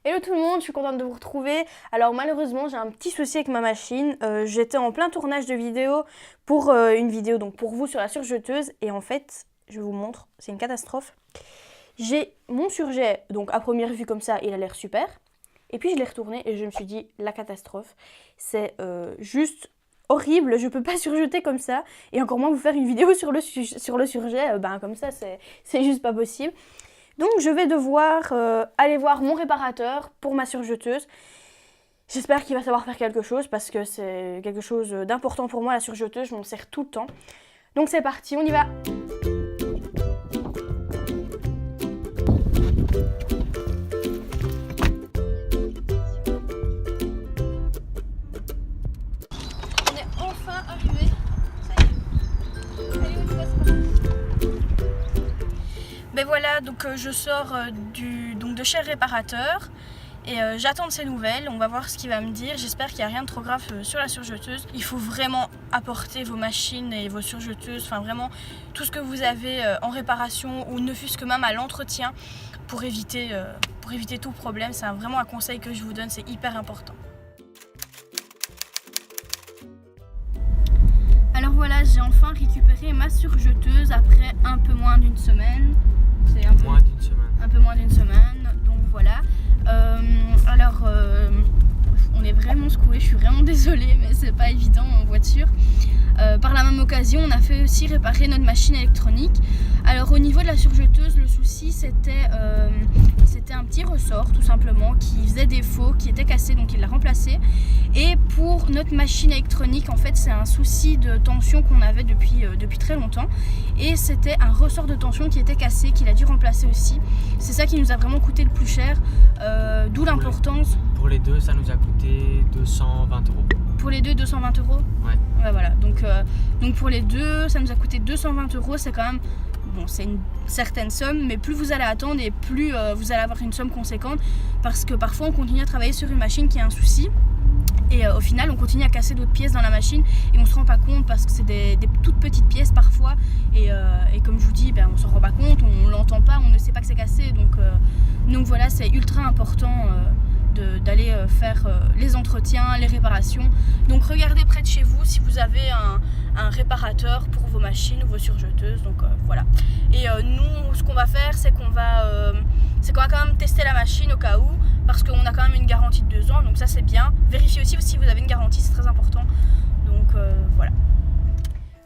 Hello tout le monde, je suis contente de vous retrouver. Alors malheureusement j'ai un petit souci avec ma machine. J'étais en plein tournage de vidéo pour une vidéo donc pour vous sur la surjeteuse et en fait je vous montre, c'est une catastrophe. J'ai mon surjet, donc à première vue comme ça il a l'air super. Et puis je l'ai retourné et je me suis dit la catastrophe. C'est juste horrible, je peux pas surjeter comme ça. Et encore moins vous faire une vidéo sur le surjet, comme ça c'est juste pas possible. Donc je vais devoir aller voir mon réparateur pour ma surjeteuse. J'espère qu'il va savoir faire quelque chose parce que c'est quelque chose d'important pour moi la surjeteuse, je m'en sers tout le temps. Donc c'est parti, on y va. On est enfin arrivé. Ça y est. Allez, on y va, c'est parti. Ben voilà, donc je sors de chez le réparateur. Et j'attends de ses nouvelles, on va voir ce qu'il va me dire. J'espère qu'il n'y a rien de trop grave sur la surjeteuse. Il faut vraiment apporter vos machines et vos surjeteuses, enfin vraiment tout ce que vous avez en réparation ou ne fût-ce que même à l'entretien pour éviter tout problème. C'est vraiment un conseil que je vous donne, c'est hyper important. Alors voilà, j'ai enfin récupéré ma surjeteuse après un peu moins d'une semaine. C'est un peu moins d'une semaine, donc voilà. On est vraiment secoué, je suis vraiment désolée, mais c'est pas évident en voiture. Par la même occasion, on a fait aussi réparer notre machine électronique. Alors au niveau de la surjeteuse, le souci c'était un petit ressort tout simplement qui faisait défaut, qui était cassé, donc il l'a remplacé. Et pour notre machine électronique, en fait, c'est un souci de tension qu'on avait depuis très longtemps. Et c'était un ressort de tension qui était cassé, qu'il a dû remplacer aussi. C'est ça qui nous a vraiment coûté le plus cher, d'où l'importance. Pour les deux, ça nous a coûté 220 €. Pour les deux, 220 €. Ouais. Voilà. Donc pour les deux, ça nous a coûté 220 €. C'est quand même, bon, c'est une certaine somme, mais plus vous allez attendre et plus vous allez avoir une somme conséquente, parce que parfois on continue à travailler sur une machine qui a un souci. Et au final, on continue à casser d'autres pièces dans la machine et on se rend pas compte parce que c'est des toutes petites pièces parfois. Et comme je vous dis, on s'en rend pas compte, on l'entend pas, on ne sait pas que c'est cassé. Donc voilà, c'est ultra important d'aller faire les entretiens, les réparations. Donc regardez près de chez vous si vous avez un réparateur pour vos machines ou vos surjeteuses. Donc voilà. Et nous, ce qu'on va faire, c'est qu'on va quand même tester la machine au cas où, parce qu'on a quand même une garantie de 2 ans, donc ça c'est bien. Vérifiez aussi si vous avez une garantie, c'est très important. Donc voilà.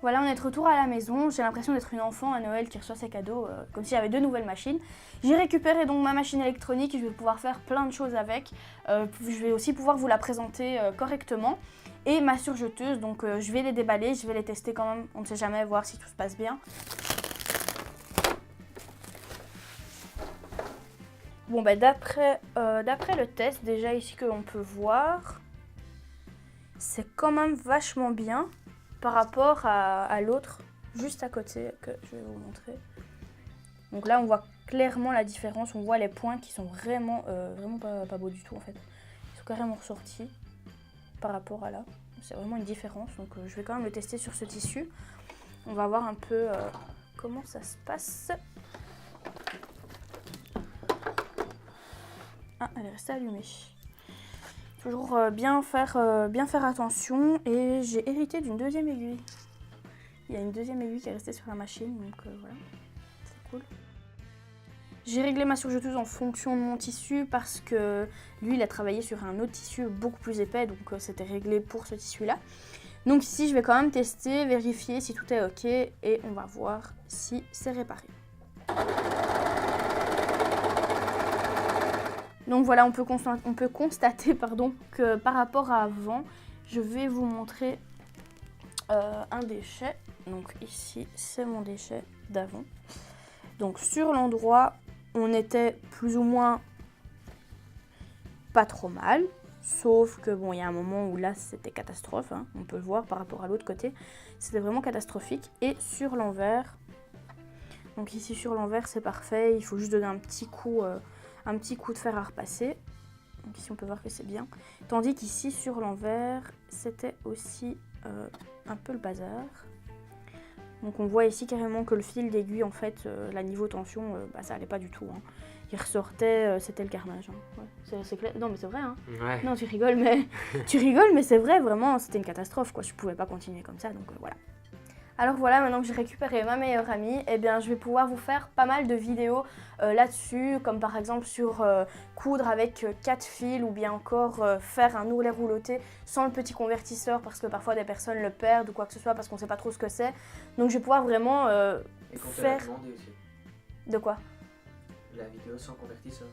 Voilà, on est de retour à la maison. J'ai l'impression d'être une enfant à Noël qui reçoit ses cadeaux, comme si j'avais 2 nouvelles machines. J'ai récupéré donc ma machine électronique et je vais pouvoir faire plein de choses avec. Je vais aussi pouvoir vous la présenter correctement. Et ma surjeteuse, donc je vais les déballer, je vais les tester quand même, on ne sait jamais, voir si tout se passe bien. Bon d'après le test déjà ici que l'on peut voir, c'est quand même vachement bien par rapport à l'autre juste à côté que je vais vous montrer. Donc là on voit clairement la différence, on voit les points qui sont vraiment pas beaux du tout en fait. Ils sont carrément ressortis par rapport à là, c'est vraiment une différence, donc je vais quand même le tester sur ce tissu. On va voir un peu comment ça se passe. Ah, elle est restée allumée. Toujours bien faire attention. Et j'ai hérité d'une deuxième aiguille. Il y a une deuxième aiguille qui est restée sur la machine, donc voilà, c'est cool. J'ai réglé ma surjeteuse en fonction de mon tissu parce que lui, il a travaillé sur un autre tissu beaucoup plus épais, donc c'était réglé pour ce tissu-là. Donc ici, je vais quand même tester, vérifier si tout est ok et on va voir si c'est réparé. Donc voilà, on peut constater que par rapport à avant, je vais vous montrer un déchet. Donc ici, c'est mon déchet d'avant. Donc sur l'endroit, on était plus ou moins pas trop mal. Sauf que bon, il y a un moment où là, c'était catastrophe. Hein, on peut le voir par rapport à l'autre côté. C'était vraiment catastrophique. Et sur l'envers, donc ici sur l'envers, c'est parfait. Il faut juste donner un petit coup de fer à repasser. Donc ici on peut voir que c'est bien. Tandis qu'ici sur l'envers, c'était aussi un peu le bazar. Donc on voit ici carrément que le fil d'aiguille, en fait, la niveau tension, ça allait pas du tout. Hein. Il ressortait, c'était le carnage. Hein. Ouais, c'est clair. Non mais c'est vrai. Hein. Ouais. Non tu rigoles, mais c'est vrai, vraiment, c'était une catastrophe, quoi. Je pouvais pas continuer comme ça, donc voilà. Alors voilà, maintenant que j'ai récupéré ma meilleure amie, eh bien, je vais pouvoir vous faire pas mal de vidéos là-dessus, comme par exemple sur coudre avec 4 fils ou bien encore faire un ourlet rouloté sans le petit convertisseur parce que parfois des personnes le perdent ou quoi que ce soit parce qu'on sait pas trop ce que c'est. Donc je vais pouvoir vraiment faire... De quoi? La vidéo sans convertisseur.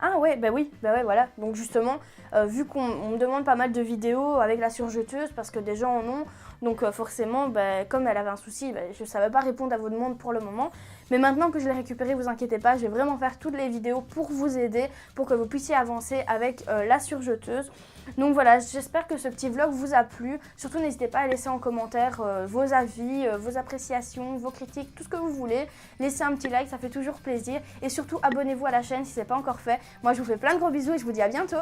Ah ouais, oui, voilà. Donc justement, vu qu'on me demande pas mal de vidéos avec la surjeteuse, parce que des gens en ont, donc forcément, comme elle avait un souci, je ne savais pas répondre à vos demandes pour le moment. Mais maintenant que je l'ai récupéré, vous inquiétez pas, je vais vraiment faire toutes les vidéos pour vous aider, pour que vous puissiez avancer avec la surjeteuse. Donc voilà, j'espère que ce petit vlog vous a plu. Surtout, n'hésitez pas à laisser en commentaire vos avis, vos appréciations, vos critiques, tout ce que vous voulez. Laissez un petit like, ça fait toujours plaisir. Et surtout, abonnez-vous à la chaîne si ce n'est pas encore fait. Moi, je vous fais plein de gros bisous et je vous dis à bientôt.